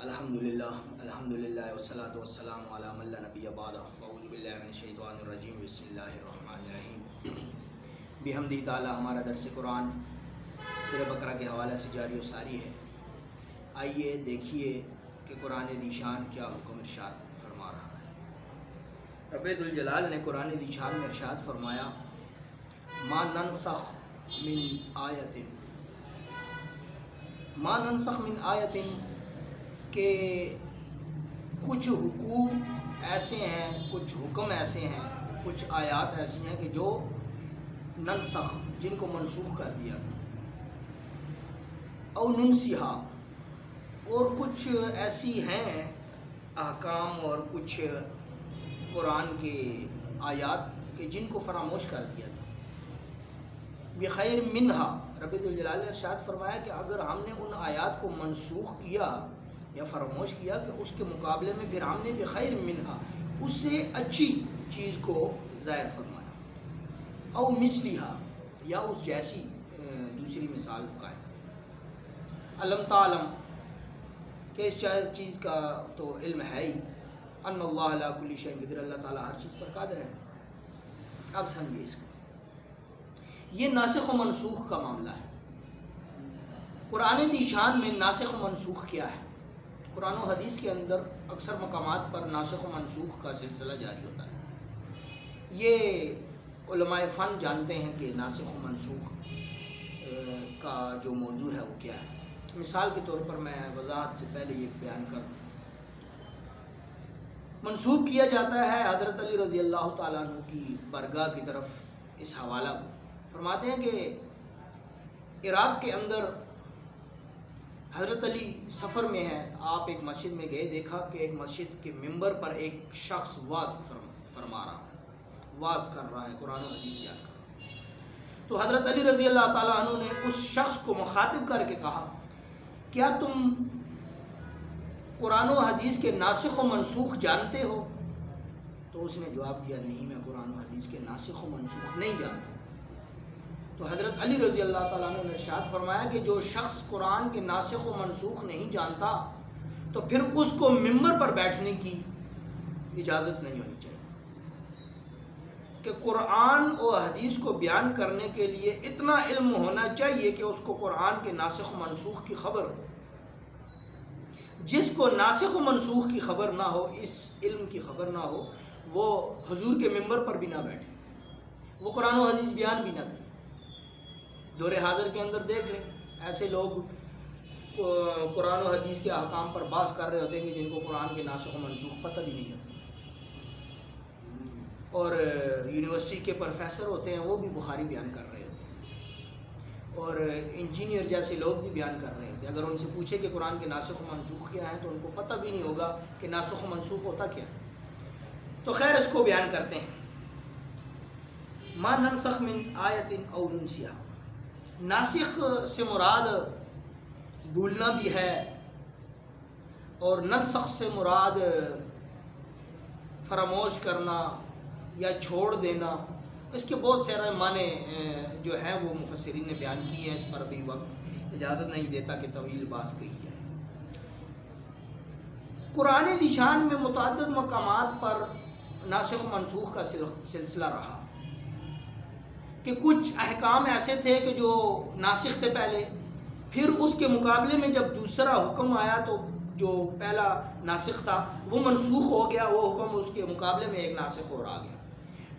الحمدللہ والصلاة والسلام علی من لا نبی بعد فاعوذ باللہ من الشیطان الرجیم بسم اللہ الرحمن الرحیم بحمدہ تعالی ہمارا درس قرآن سورہ بقرہ کے حوالے سے جاری و ساری ہے۔ آئیے دیکھیے کہ قرآن ذی شان کیا حکم ارشاد فرما رہا ہے۔ رب ذوالجلال نے قرآن ذی شان میں ارشاد فرمایا ما ننسخ من آیت کہ کچھ حکم ایسے ہیں، کچھ حکم ایسے ہیں، کچھ آیات ایسی ہیں کہ جو ننسخ جن کو منسوخ کر دیا او ننسیہا، اور کچھ ایسی ہیں احکام اور کچھ قرآن کے آیات کہ جن کو فراموش کر دیا گیا۔ بخیر منہا، رب ذوالجلال نے ارشاد فرمایا کہ اگر ہم نے ان آیات کو منسوخ کیا یا فراموش کیا کہ اس کے مقابلے میں پھر ہم نے بخیر منہا اس سے اچھی چیز کو ظاہر فرمایا، او مثلیہا یا اس جیسی دوسری مثال قائم۔ علم تعلم کہ اس چیز کا تو علم ہے ہی، ان اللہ علی کل شیء قدیر، اللہ تعالیٰ ہر چیز پر قادر ہے۔ اب سمجھیے اس کو، یہ ناسخ و منسوخ کا معاملہ ہے۔ قرآن ذی شان میں ناسخ و منسوخ کیا ہے؟ قرآن و حدیث کے اندر اکثر مقامات پر ناسخ و منسوخ کا سلسلہ جاری ہوتا ہے۔ یہ علماء فن جانتے ہیں کہ ناسخ و منسوخ کا جو موضوع ہے وہ کیا ہے۔ مثال کے طور پر میں وضاحت سے پہلے یہ بیان کر دوں۔ منسوب کیا جاتا ہے حضرت علی رضی اللہ تعالیٰ عنہ کی برگاہ کی طرف اس حوالہ کو۔ فرماتے ہیں کہ عراق کے اندر حضرت علی سفر میں ہے، آپ ایک مسجد میں گئے، دیکھا کہ ایک مسجد کے ممبر پر ایک شخص واعظ فرما رہا ہے، واعظ کر رہا ہے، قرآن و حدیث بیان کر رہا ہے۔ تو حضرت علی رضی اللہ تعالیٰ عنہ نے اس شخص کو مخاطب کر کے کہا کیا تم قرآن و حدیث کے ناسخ و منسوخ جانتے ہو؟ تو اس نے جواب دیا نہیں، میں قرآن و حدیث کے ناسخ و منسوخ نہیں جانتا۔ تو حضرت علی رضی اللہ تعالیٰ عنہ نے ارشاد فرمایا کہ جو شخص قرآن کے ناسخ و منسوخ نہیں جانتا تو پھر اس کو ممبر پر بیٹھنے کی اجازت نہیں ہونی چاہیے، کہ قرآن و حدیث کو بیان کرنے کے لیے اتنا علم ہونا چاہیے کہ اس کو قرآن کے ناسخ و منسوخ کی خبر ہو۔ جس کو ناسخ و منسوخ کی خبر نہ ہو، اس علم کی خبر نہ ہو، وہ حضور کے ممبر پر بھی نہ بیٹھے، وہ قرآن و حدیث بیان بھی نہ کرے۔ دور حاضر کے اندر دیکھ لیں، ایسے لوگ قرآن و حدیث کے احکام پر بحث کر رہے ہوتے ہیں کہ جن کو قرآن کے ناسخ و منسوخ پتہ بھی نہیں ہوتا، اور یونیورسٹی کے پروفیسر ہوتے ہیں وہ بھی بخاری بیان کر رہے ہوتے ہیں، اور انجینئر جیسے لوگ بھی بیان کر رہے ہوتے ہیں۔ اگر ان سے پوچھے کہ قرآن کے ناسخ و منسوخ کیا ہیں تو ان کو پتہ بھی نہیں ہوگا کہ ناسخ و منسوخ ہوتا کیا ہے۔ تو خیر اس کو بیان کرتے ہیں۔ ما ننسخ من آیت او ننسیہا، ناسخ سے مراد بھولنا بھی ہے، اور ننسخ سے مراد فراموش کرنا یا چھوڑ دینا۔ اس کے بہت سارے معنی جو ہیں وہ مفسرین نے بیان کی ہیں، اس پر بھی وقت اجازت نہیں دیتا کہ طویل بحث کی جائے۔ قرآن ذی شان میں متعدد مقامات پر ناسخ و منسوخ کا سلسلہ رہا کہ کچھ احکام ایسے تھے کہ جو ناسخ تھے پہلے، پھر اس کے مقابلے میں جب دوسرا حکم آیا تو جو پہلا ناسخ تھا وہ منسوخ ہو گیا، وہ حکم اس کے مقابلے میں ایک ناسخ اور آ گیا،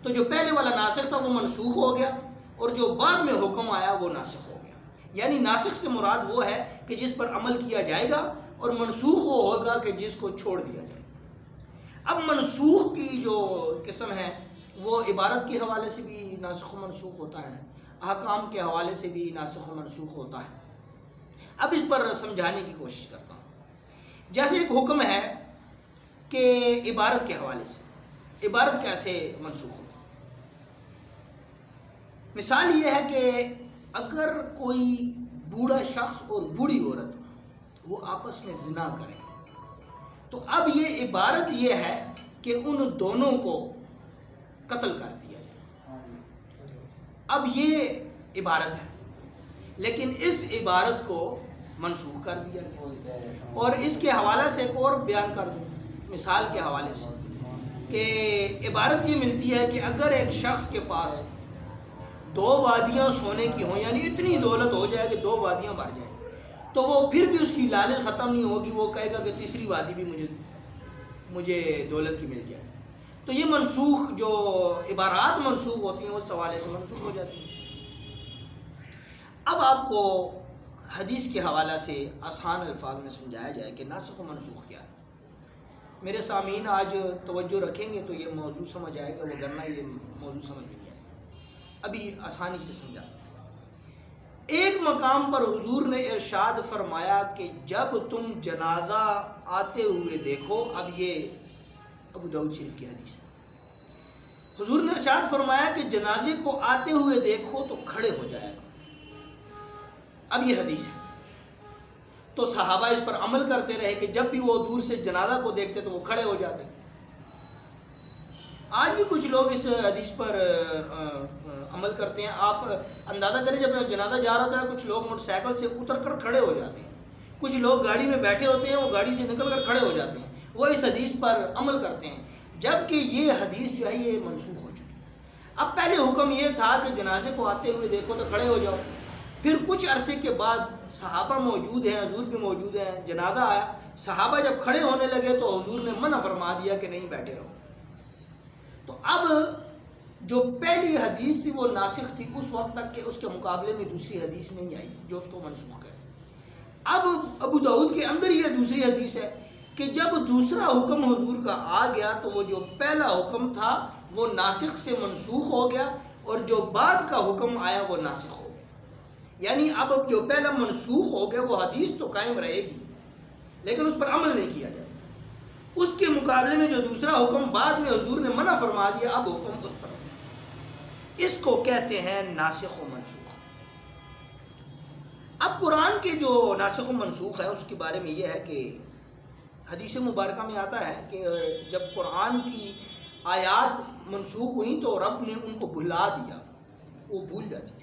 تو جو پہلے والا ناسخ تھا وہ منسوخ ہو گیا، اور جو بعد میں حکم آیا وہ ناسخ ہو گیا۔ یعنی ناسخ سے مراد وہ ہے کہ جس پر عمل کیا جائے گا، اور منسوخ وہ ہوگا کہ جس کو چھوڑ دیا جائے گا۔ اب منسوخ کی جو قسم ہے وہ عبارت کے حوالے سے بھی ناسخ و منسوخ ہوتا ہے، احکام کے حوالے سے بھی ناسخ و منسوخ ہوتا ہے۔ اب اس پر سمجھانے کی کوشش کرتا ہوں۔ جیسے ایک حکم ہے کہ عبارت کے حوالے سے عبارت کیسے منسوخ ہوتی ہے؟ مثال یہ ہے کہ اگر کوئی بوڑھا شخص اور بوڑھی عورت وہ آپس میں زنا کریں تو اب یہ عبارت یہ ہے کہ ان دونوں کو قتل کر دیا جائے۔ اب یہ عبارت ہے، لیکن اس عبارت کو منسوخ کر دیا گیا. اور اس کے حوالے سے ایک اور بیان کر دوں مثال کے حوالے سے کہ عبارت یہ ملتی ہے کہ اگر ایک شخص کے پاس 2 وادیاں سونے کی ہوں، یعنی اتنی دولت ہو جائے کہ 2 وادیاں بھر جائیں، تو وہ پھر بھی اس کی لالچ ختم نہیں ہوگی، وہ کہے گا کہ تیسری وادی بھی مجھے دولت کی مل جائے. تو یہ منسوخ جو عبارات منسوخ ہوتی ہیں اس حوالے سے منسوخ ہو جاتی ہیں. اب آپ کو حدیث کے حوالے سے آسان الفاظ میں سمجھایا جائے کہ ناسخ و منسوخ کیا ہے. میرے سامعین آج توجہ رکھیں گے تو یہ موضوع سمجھ آئے گا، وگرنہ یہ موضوع سمجھ نہیں آئے گا. ابھی آسانی سے سمجھاتے ہیں. ایک مقام پر حضور نے ارشاد فرمایا کہ جب تم جنازہ آتے ہوئے دیکھو، اب یہ ابو داؤد شریف کی حدیث ہے. حضور نے ارشاد فرمایا کہ جنازے کو آتے ہوئے دیکھو تو کھڑے ہو جائے گا. اب یہ حدیث ہے. تو صحابہ اس پر عمل کرتے رہے کہ جب بھی وہ دور سے جنازہ کو دیکھتے تو وہ کھڑے ہو جاتے. آج بھی کچھ لوگ اس حدیث پر عمل کرتے ہیں. آپ اندازہ کریں جب جنازہ جا رہا ہوتا ہے کچھ لوگ موٹر سائیکل سے اتر کر کھڑے ہو جاتے ہیں، کچھ لوگ گاڑی میں بیٹھے ہوتے ہیں وہ گاڑی سے نکل کر کھڑے ہو جاتے ہیں، وہ اس حدیث پر عمل کرتے ہیں، جبکہ یہ حدیث جو ہے یہ منسوخ ہو چکی ہے. اب پہلے حکم یہ تھا کہ جنازے کو آتے ہوئے دیکھو تو کھڑے ہو جاؤ. پھر کچھ عرصے کے بعد صحابہ موجود ہیں، حضور بھی موجود ہیں، جنازہ آیا، صحابہ جب کھڑے ہونے لگے تو حضور نے منع فرما دیا کہ نہیں بیٹھے رہو. تو اب جو پہلی حدیث تھی وہ ناسخ تھی اس وقت تک کہ اس کے مقابلے میں دوسری حدیث نہیں آئی جو اس کو منسوخ کرے. اب ابو داؤد کے اندر یہ دوسری حدیث ہے کہ جب دوسرا حکم حضور کا آ گیا تو وہ جو پہلا حکم تھا وہ ناسخ سے منسوخ ہو گیا، اور جو بعد کا حکم آیا وہ ناسخ ہو گیا. یعنی اب جو پہلا منسوخ ہو گیا وہ حدیث تو قائم رہے گی لیکن اس پر عمل نہیں کیا جائے. اس کے مقابلے میں جو دوسرا حکم بعد میں حضور نے منع فرما دیا اب حکم اس پر. اس کو کہتے ہیں ناسخ و منسوخ. اب قرآن کے جو ناسخ و منسوخ ہے اس کے بارے میں یہ ہے کہ حدیث مبارکہ میں آتا ہے کہ جب قرآن کی آیات منسوخ ہوئیں تو رب نے ان کو بھلا دیا، وہ بھول جاتی تھی.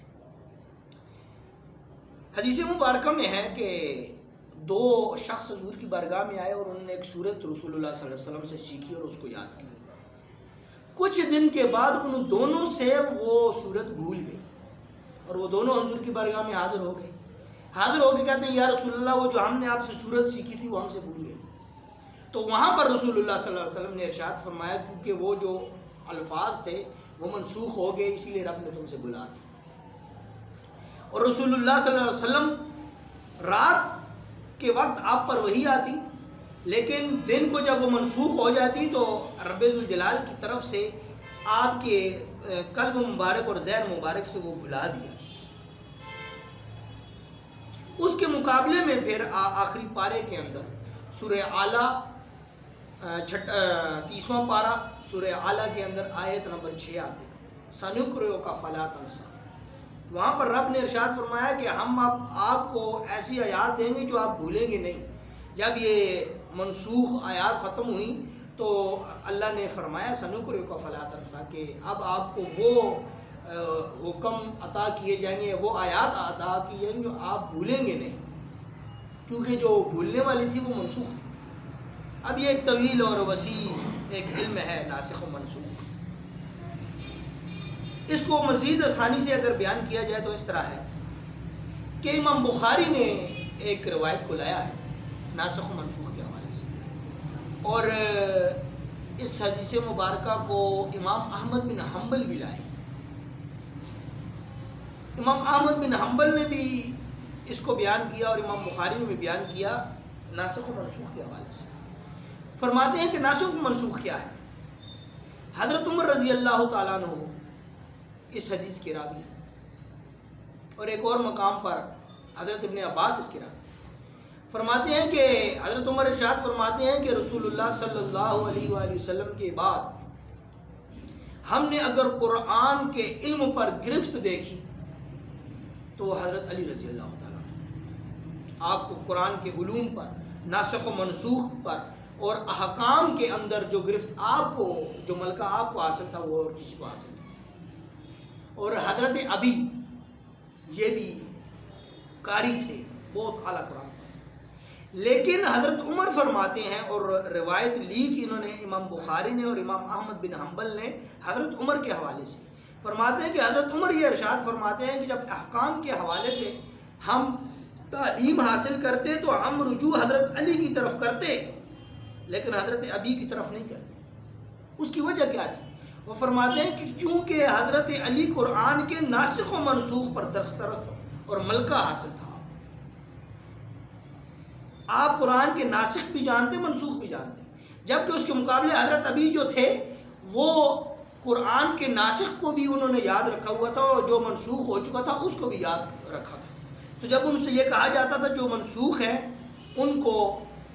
حدیث مبارکہ میں ہے کہ 2 شخص حضور کی بارگاہ میں آئے اور انہوں نے ایک سورت رسول اللہ صلی اللہ علیہ وسلم سے سیکھی اور اس کو یاد کی. کچھ دن کے بعد ان دونوں سے وہ سورت بھول گئی اور وہ دونوں حضور کی بارگاہ میں حاضر ہو گئے. حاضر ہو کے کہتے ہیں یا رسول اللہ وہ جو ہم نے آپ سے سورت سیکھی تھی وہ ہم سے بھول گئی. تو وہاں پر رسول اللہ صلی اللہ علیہ وسلم نے ارشاد فرمایا کیونکہ وہ جو الفاظ تھے وہ منسوخ ہو گئے اسی لیے رب نے تم سے بھلا دیا. اور رسول اللہ صلی اللہ علیہ وسلم رات کے وقت آپ پر وحی آتی لیکن دن کو جب وہ منسوخ ہو جاتی تو رب ذوالجلال کی طرف سے آپ کے قلب مبارک اور ذہن مبارک سے وہ بھلا دیا. اس کے مقابلے میں پھر آخری پارے کے اندر سورہ اعلیٰ 30واں پارہ سورہ اعلیٰ کے اندر آیت نمبر 6 آپ دیکھیں سَنُقْرِئُكَ فَلَا تَنْسَىٰ. وہاں پر رب نے ارشاد فرمایا کہ ہم آپ کو ایسی آیات دیں گے جو آپ بھولیں گے نہیں. جب یہ منسوخ آیات ختم ہوئیں تو اللہ نے فرمایا سَنُقْرِئُكَ فَلَا تَنْسَىٰ کہ اب آپ کو وہ حکم عطا کیے جائیں گے، وہ آیات عطا کی جائیں گے جو آپ بھولیں گے نہیں، کیونکہ جو بھولنے والی تھی وہ منسوخ تھی. اب یہ ایک طویل اور وسیع ایک علم ہے ناسخ و منسوخ. اس کو مزید آسانی سے اگر بیان کیا جائے تو اس طرح ہے کہ امام بخاری نے ایک روایت کو لایا ہے ناسخ و منسوخ کے حوالے سے، اور اس حدیث مبارکہ کو امام احمد بن حنبل بھی لائے. امام احمد بن حنبل نے بھی اس کو بیان کیا اور امام بخاری نے بھی بیان کیا ناسخ و منسوخ کے حوالے سے. فرماتے ہیں کہ ناسخ و منسوخ کیا ہے. حضرت عمر رضی اللہ تعالیٰ عنہ اس حدیث کے راوی اور ایک اور مقام پر حضرت ابن عباس اس کے راوی. فرماتے ہیں کہ حضرت عمر ارشاد فرماتے ہیں کہ رسول اللہ صلی اللہ علیہ وآلہ وسلم کے بعد ہم نے اگر قرآن کے علم پر گرفت دیکھی تو حضرت علی رضی اللہ تعالیٰ آپ کو قرآن کے علوم پر ناسخ و منسوخ پر اور احکام کے اندر جو گرفت آپ کو جو ملکہ آپ کو حاصل تھا وہ اور کسی کو حاصل نہیں. اور حضرت ابی یہ بھی قاری تھے، بہت اعلیٰ قرآن لیکن حضرت عمر فرماتے ہیں، اور روایت لی کہ انہوں نے امام بخاری نے اور امام احمد بن حنبل نے حضرت عمر کے حوالے سے فرماتے ہیں کہ حضرت عمر یہ ارشاد فرماتے ہیں کہ جب احکام کے حوالے سے ہم تعلیم حاصل کرتے تو ہم رجوع حضرت علی کی طرف کرتے، لیکن حضرت ابی کی طرف نہیں کرتے۔ اس کی وجہ کیا تھی؟ وہ فرماتے ہیں کہ چونکہ حضرت علی قرآن کے ناسخ و منسوخ پر دسترس اور ملکہ حاصل تھا، آپ قرآن کے ناسخ بھی جانتے، منسوخ بھی جانتے، جبکہ اس کے مقابلے حضرت ابی جو تھے وہ قرآن کے ناسخ کو بھی انہوں نے یاد رکھا ہوا تھا، اور جو منسوخ ہو چکا تھا اس کو بھی یاد رکھا تھا۔ تو جب ان سے یہ کہا جاتا تھا جو منسوخ ہے ان کو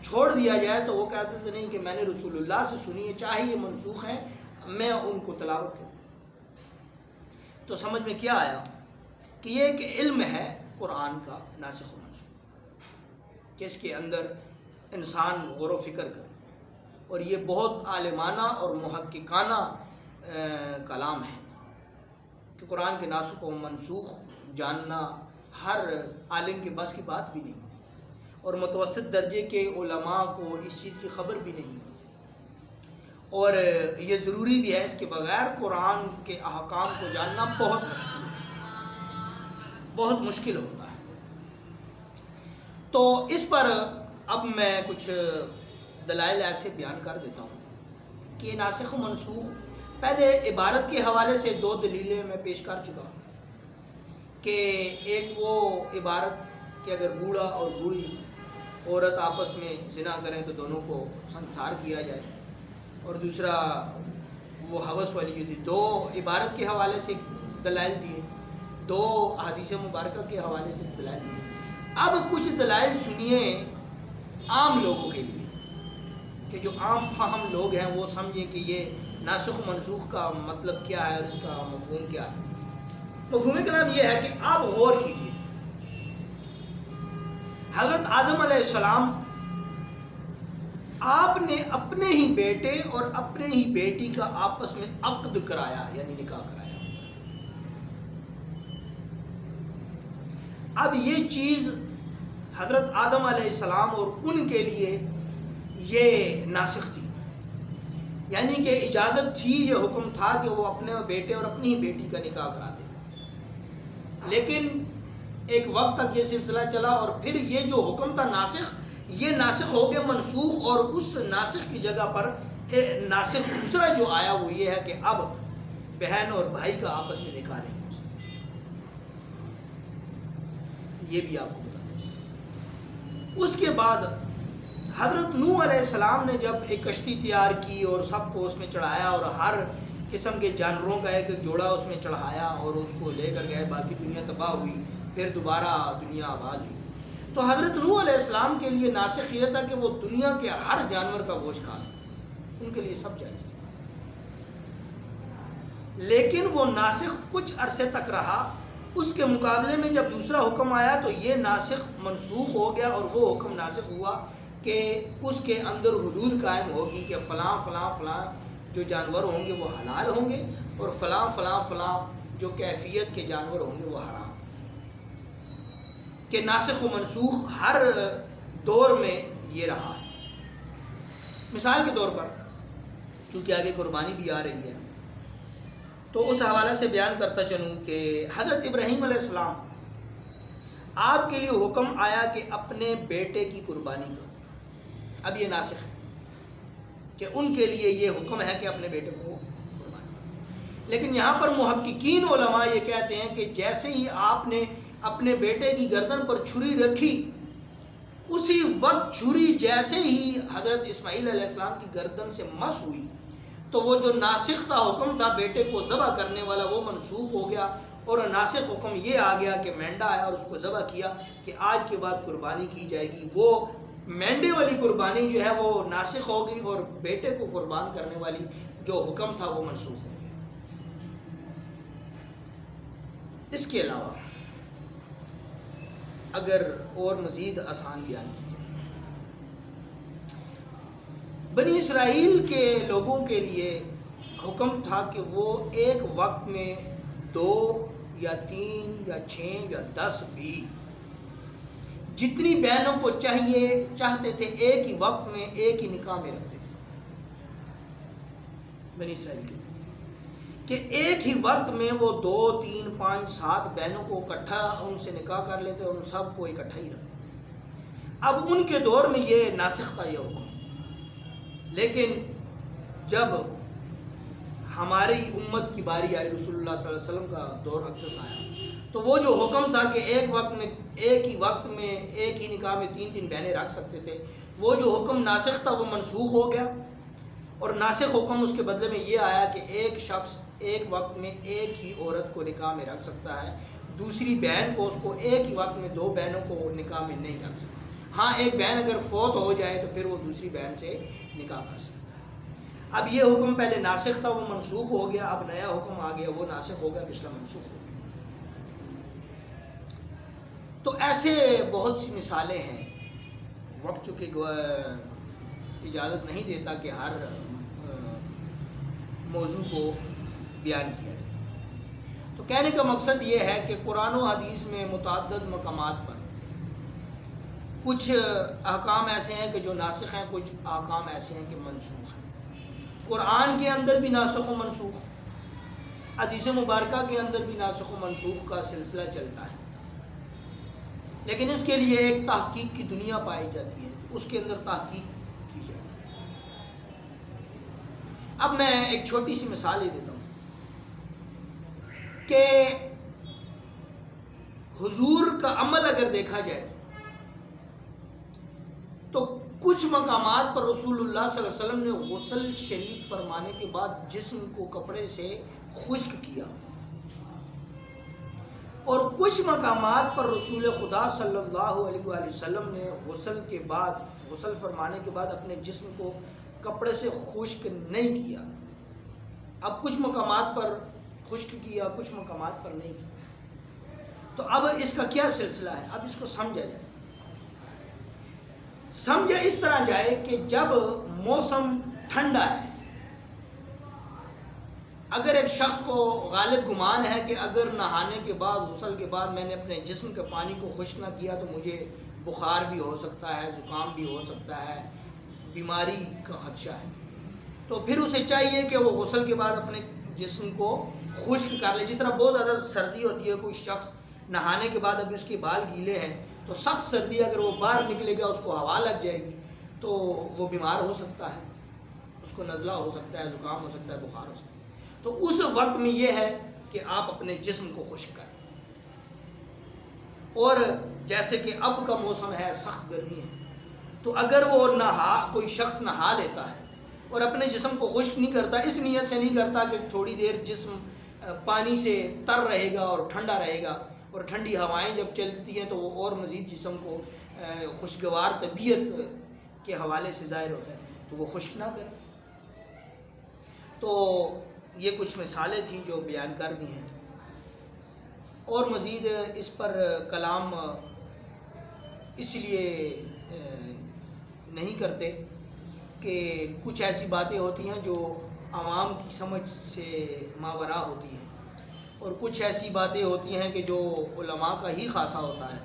چھوڑ دیا جائے، تو وہ کہتے تھے نہیں کہ میں نے رسول اللہ سے سنی ہے، چاہے یہ منسوخ ہیں میں ان کو تلاوت کروں۔ تو سمجھ میں کیا آیا کہ یہ ایک علم ہے قرآن کا ناسخ و منسوخ، کہ اس کے اندر انسان غور و فکر کرے، اور یہ بہت عالمانہ اور محققانہ کلام ہے کہ قرآن کے ناسخ و منسوخ جاننا ہر عالم کے بس کی بات بھی نہیں، اور متوسط درجے کے علماء کو اس چیز کی خبر بھی نہیں ہوتی، اور یہ ضروری بھی ہے، اس کے بغیر قرآن کے احکام کو جاننا بہت مشکل ہوتا ہے۔ تو اس پر اب میں کچھ دلائل ایسے بیان کر دیتا ہوں کہ ناسخ و منسوخ، پہلے عبارت کے حوالے سے 2 دلیلیں میں پیش کر چکا ہوں کہ ایک وہ عبارت کہ اگر بوڑھا اور بوڑھی عورت آپس میں زنا کریں تو دونوں کو سنسار کیا جائے، اور دوسرا وہ ہوس والی جو تھی، 2 عبارت کے حوالے سے دلائل دیے، 2 احادیث مبارکہ کے حوالے سے دلائل دیے۔ اب کچھ دلائل سنیے عام لوگوں کے لیے، کہ جو عام فہم لوگ ہیں وہ سمجھیں کہ یہ ناسخ و منسوخ کا مطلب کیا ہے اور اس کا مفہوم کیا ہے۔ مفہوم کلام یہ ہے کہ آپ غور کیجیے، حضرت آدم علیہ السلام آپ نے اپنے ہی بیٹے اور اپنے ہی بیٹی کا آپس میں عقد کرایا، یعنی نکاح کرایا۔ اب یہ چیز حضرت آدم علیہ السلام اور ان کے لیے یہ ناسخ تھی، یعنی کہ اجازت تھی، یہ حکم تھا کہ وہ اپنے بیٹے اور اپنی ہی بیٹی کا نکاح کراتے، لیکن ایک وقت تک یہ سلسلہ چلا، اور پھر یہ جو حکم تھا ناسخ، یہ ناسخ ہو گیا منسوخ، اور اس ناسخ کی جگہ پر ناسخ دوسرا جو آیا وہ یہ ہے کہ اب بہن اور بھائی کا آپس میں نکاح نہیں ہو سکتا۔ یہ بھی آپ کو بتانا چاہیے۔ اس کے بعد حضرت نوح علیہ السلام نے جب ایک کشتی تیار کی اور سب کو اس میں چڑھایا، اور ہر قسم کے جانوروں کا ایک جوڑا اس میں چڑھایا اور اس کو لے کر گئے، باقی دنیا تباہ ہوئی، پھر دوبارہ دنیا آباد ہوئی، تو حضرت نوح علیہ السلام کے لیے ناسخ یہ تھا کہ وہ دنیا کے ہر جانور کا گوشت کھا سکتے، ان کے لیے سب جائز تھا۔ لیکن وہ ناسخ کچھ عرصے تک رہا، اس کے مقابلے میں جب دوسرا حکم آیا تو یہ ناسخ منسوخ ہو گیا، اور وہ حکم ناسخ ہوا کہ اس کے اندر حدود قائم ہوگی کہ فلاں فلاں فلاں جو جانور ہوں گے وہ حلال ہوں گے، اور فلاں فلاں فلاں جو کیفیت کے جانور ہوں گے وہ حرام، کہ ناسخ و منسوخ ہر دور میں یہ رہا ہے۔ مثال کے طور پر چونکہ آگے قربانی بھی آ رہی ہے تو اس حوالے سے بیان کرتا چلوں کہ حضرت ابراہیم علیہ السلام آپ کے لیے حکم آیا کہ اپنے بیٹے کی قربانی کرو، اب یہ ناسخ ہے کہ ان کے لیے یہ حکم ہے کہ اپنے بیٹے کو قربانی کرو، لیکن یہاں پر محققین علماء یہ کہتے ہیں کہ جیسے ہی آپ نے اپنے بیٹے کی گردن پر چھری رکھی، اسی وقت چھری جیسے ہی حضرت اسماعیل علیہ السلام کی گردن سے مس ہوئی تو وہ جو ناسخ تھا حکم تھا بیٹے کو ذبح کرنے والا وہ منسوخ ہو گیا، اور ناسخ حکم یہ آ گیا کہ مینڈا آیا اور اس کو ذبح کیا کہ آج کے بعد قربانی کی جائے گی۔ وہ مینڈے والی قربانی جو ہے وہ ناسخ ہو گئی، اور بیٹے کو قربان کرنے والی جو حکم تھا وہ منسوخ ہو گیا۔ اس کے علاوہ اگر اور مزید آسان بیان کی جائے، بنی اسرائیل کے لوگوں کے لیے حکم تھا کہ وہ ایک وقت میں 2 یا 3 یا 6 یا 10 بھی جتنی بہنوں کو چاہتے تھے ایک ہی وقت میں ایک ہی نکاح میں رکھتے تھے بنی اسرائیل کے، کہ ایک ہی وقت میں وہ 2 3 5 7 بہنوں کو اکٹھا ان سے نکاح کر لیتے اور ان سب کو اکٹھا ہی رکھتے۔ اب ان کے دور میں یہ ناسخ تھا یہ حکم، لیکن جب ہماری امت کی باری آئی، رسول اللہ صلی اللہ علیہ وسلم کا دور اقدس آیا، تو وہ جو حکم تھا کہ ایک ہی وقت میں ایک ہی نکاح میں 3 3 بہنیں رکھ سکتے تھے، وہ جو حکم ناسخ تھا وہ منسوخ ہو گیا، اور ناسخ حکم اس کے بدلے میں یہ آیا کہ ایک شخص ایک وقت میں ایک ہی عورت کو نکاح میں رکھ سکتا ہے، دوسری بہن کو اس کو ایک ہی وقت میں 2 بہنوں کو نکاح میں نہیں رکھ سکتا۔ ہاں ایک بہن اگر فوت ہو جائے تو پھر وہ دوسری بہن سے نکاح کر سکتا ہے۔ اب یہ حکم پہلے ناسخ تھا، وہ منسوخ ہو گیا، اب نیا حکم آ گیا، وہ ناسخ ہو گیا، پچھلا منسوخ ہو گیا۔ تو ایسے بہت سی مثالیں ہیں، وقت چونکہ اجازت نہیں دیتا کہ ہر موضوع کو بیان کیا جائے۔ تو کہنے کا مقصد یہ ہے کہ قرآن و حدیث میں متعدد مقامات پر کچھ احکام ایسے ہیں کہ جو ناسخ ہیں، کچھ احکام ایسے ہیں کہ منسوخ ہیں۔ قرآن کے اندر بھی ناسخ و منسوخ، حدیث مبارکہ کے اندر بھی ناسخ و منسوخ کا سلسلہ چلتا ہے، لیکن اس کے لیے ایک تحقیق کی دنیا پائی جاتی ہے، اس کے اندر تحقیق کی جاتی ہے۔ اب میں ایک چھوٹی سی مثال ہی دیتا ہوں کہ حضور کا عمل اگر دیکھا جائے تو کچھ مقامات پر رسول اللہ صلی اللہ علیہ وسلم نے غسل شریف فرمانے کے بعد جسم کو کپڑے سے خشک کیا، اور کچھ مقامات پر رسول خدا صلی اللہ علیہ وآلہ وسلم نے غسل فرمانے کے بعد اپنے جسم کو کپڑے سے خشک نہیں کیا۔ اب کچھ مقامات پر خشک کیا، کچھ مقامات پر نہیں کیا، تو اب اس کا کیا سلسلہ ہے؟ اب اس کو سمجھا جائے۔ سمجھا اس طرح جائے کہ جب موسم ٹھنڈا ہے، اگر ایک شخص کو غالب گمان ہے کہ اگر نہانے کے بعد غسل کے بعد میں نے اپنے جسم کے پانی کو خشک نہ کیا تو مجھے بخار بھی ہو سکتا ہے، زکام بھی ہو سکتا ہے، بیماری کا خدشہ ہے، تو پھر اسے چاہیے کہ وہ غسل کے بعد اپنے جسم کو خشک کر لے۔ جس طرح بہت زیادہ سردی ہوتی ہے، کوئی شخص نہانے کے بعد ابھی اس کے بال گیلے ہیں تو سخت سردی، اگر وہ باہر نکلے گا اس کو ہوا لگ جائے گی تو وہ بیمار ہو سکتا ہے، اس کو نزلہ ہو سکتا ہے، زکام ہو سکتا ہے، بخار ہو سکتا ہے۔ تو اس وقت میں یہ ہے کہ آپ اپنے جسم کو خشک کریں، اور جیسے کہ اب کا موسم ہے، سخت گرمی ہے، تو اگر وہ کوئی شخص نہا لیتا ہے اور اپنے جسم کو خشک نہیں کرتا، اس نیت سے نہیں کرتا کہ تھوڑی دیر جسم پانی سے تر رہے گا اور ٹھنڈا رہے گا، اور ٹھنڈی ہوائیں جب چلتی ہیں تو وہ اور مزید جسم کو خوشگوار طبیعت کے حوالے سے ظاہر ہوتا ہے، تو وہ خشک نہ کرے۔ تو یہ کچھ مثالیں تھیں جو بیان کر دی ہیں، اور مزید اس پر کلام اس لیے نہیں کرتے کہ کچھ ایسی باتیں ہوتی ہیں جو عوام کی سمجھ سے ماوراء ہوتی ہیں، اور کچھ ایسی باتیں ہوتی ہیں کہ جو علماء کا ہی خاصہ ہوتا ہے۔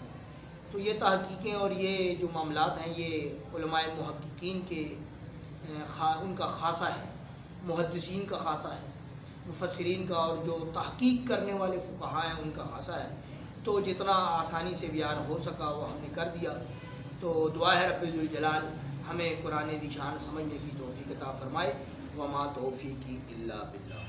تو یہ تحقیقیں اور یہ جو معاملات ہیں یہ علماء محققین کے ان کا خاصہ ہے، محدثین کا خاصہ ہے، مفسرین کا، اور جو تحقیق کرنے والے فقہاء ہیں ان کا خاصہ ہے۔ تو جتنا آسانی سے بیان ہو سکا وہ ہم نے کر دیا۔ تو دعا ہے رب ذوالجلال ہمیں قرآن دی شان سمجھنے کی توفیق عطا فرمائے۔ وما توفیقی الا باللہ۔